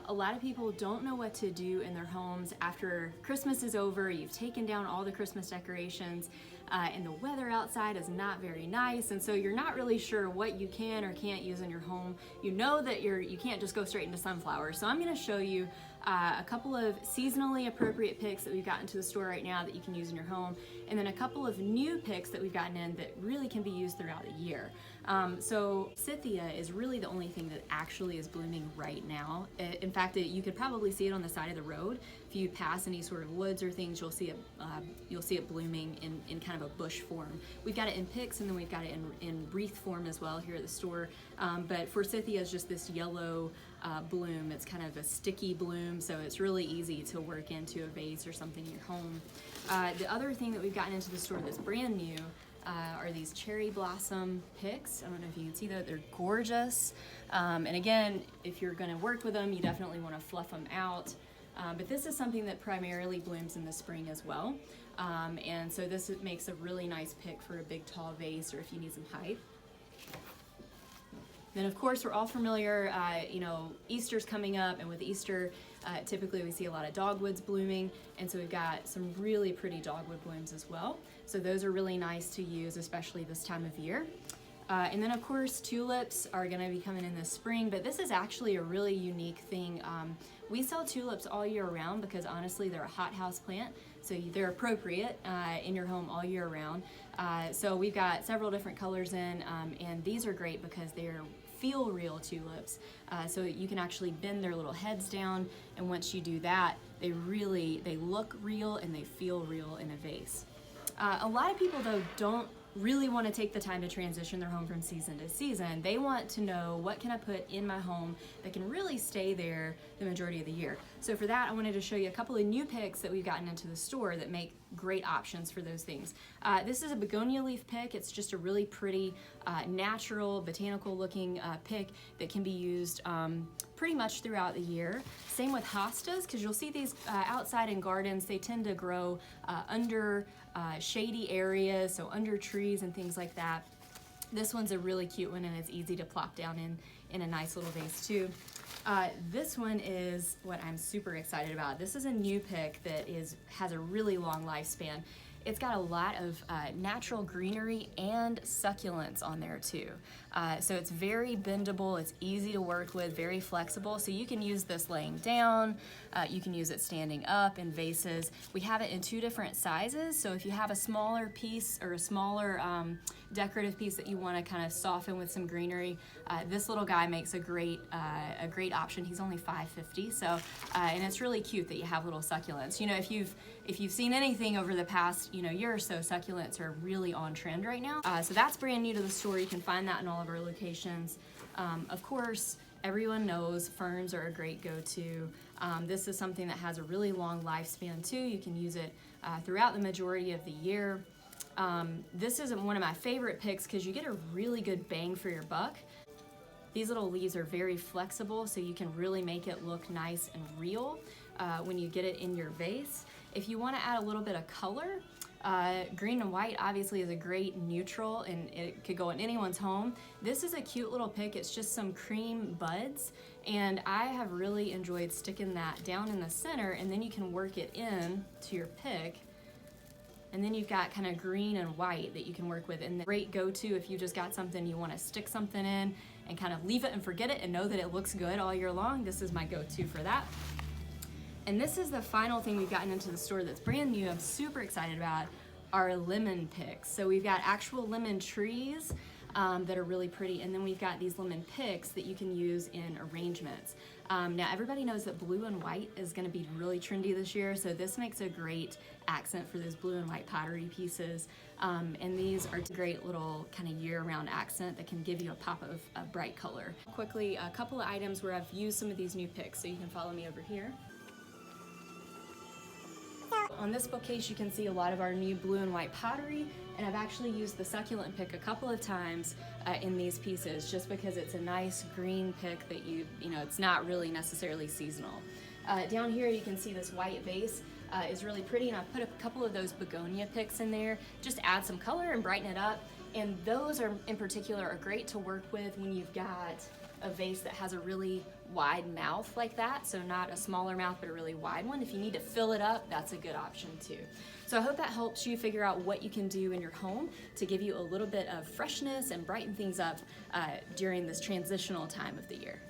A lot of people don't know what to do in their homes after Christmas is over. You've taken down all the Christmas decorations and the weather outside is not very nice, and so you're not really sure what you can or can't use in your home. You know that you can't just go straight into sunflowers. So I'm going to show you a couple of seasonally appropriate picks that we've gotten to the store right now that you can use in your home, and then a couple of new picks that we've gotten in that really can be used throughout the year. So Forsythia is really the only thing that actually is blooming right now. In fact, you could probably see it on the side of the road. If you pass any sort of woods or things, you'll see it blooming in kind of a bush form. We've got it in picks, and then we've got it in wreath form as well here at the store. But Forsythia is just this yellow bloom. It's kind of a sticky bloom, so it's really easy to work into a vase or something in your home. The other thing that we've gotten into the store that's brand new are these cherry blossom picks. I don't know if you can see that. They're gorgeous. And again, if you're going to work with them, you definitely want to fluff them out. But this is something that primarily blooms in the spring as well. And so this makes a really nice pick for a big tall vase or if you need some height. Then of course we're all familiar, Easter's coming up, and with Easter, typically we see a lot of dogwoods blooming, and so we've got some really pretty dogwood blooms as well. So those are really nice to use, especially this time of year. And then of course tulips are going to be coming in this spring, but this is actually a really unique thing. We sell tulips all year round because honestly they're a hothouse plant, so they're appropriate in your home all year round. So we've got several different colors in, and these are great because they're feel real tulips, so that you can actually bend their little heads down, and once you do that, they look real and they feel real in a vase. A lot of people though don't really want to take the time to transition their home from season to season. They want to know, what can I put in my home that can really stay there the majority of the year? So for that, I wanted to show you a couple of new picks that we've gotten into the store that make great options for those things. This is a begonia leaf pick. It's just a really pretty, natural, botanical looking pick that can be used pretty much throughout the year. Same with hostas, because you'll see these outside in gardens. They tend to grow under shady areas, so under trees and things like that. This one's a really cute one, and it's easy to plop down in a nice little vase too. This one is what I'm super excited about. This is a new pick that has a really long lifespan. It's got a lot of natural greenery and succulents on there too. So it's very bendable, it's easy to work with, very flexible. So you can use this laying down, you can use it standing up in vases. We have it in 2 different sizes, so if you have a smaller piece or a smaller decorative piece that you want to kind of soften with some greenery, this little guy makes a great option. He's only $5.50, so and it's really cute that you have little succulents. You know, if you've seen anything over the past year or so, succulents are really on trend right now. So that's brand new to the store. You can find that in all of our locations. Of course, everyone knows ferns are a great go-to. This is something that has a really long lifespan too. You can use it throughout the majority of the year. This is one of my favorite picks because you get a really good bang for your buck. These little leaves are very flexible, so you can really make it look nice and real when you get it in your vase. If you want to add a little bit of color, green and white obviously is a great neutral, and it could go in anyone's home. This is a cute little pick. It's just some cream buds, and I have really enjoyed sticking that down in the center, and then you can work it in to your pick. And then you've got kind of green and white that you can work with, and the great go-to if you just got something you want to stick something in and kind of leave it and forget it and know that it looks good all year long. This is my go-to for that. And this is the final thing we've gotten into the store that's brand new, I'm super excited about, are lemon picks. So we've got actual lemon trees that are really pretty, and then we've got these lemon picks that you can use in arrangements. Now everybody knows that blue and white is going to be really trendy this year, so this makes a great accent for those blue and white pottery pieces. And these are a great little kind of year-round accent that can give you a pop of bright color. Quickly, a couple of items where I've used some of these new picks, so you can follow me over here. On this bookcase you can see a lot of our new blue and white pottery, and I've actually used the succulent pick a couple of times in these pieces just because it's a nice green pick that it's not really necessarily seasonal. Down here you can see this white vase is really pretty, and I've put a couple of those begonia picks in there just to add some color and brighten it up, and those are in particular are great to work with when you've got a vase that has a really wide mouth like that, so not a smaller mouth but a really wide one. If you need to fill it up, that's a good option too. So I hope that helps you figure out what you can do in your home to give you a little bit of freshness and brighten things up during this transitional time of the year.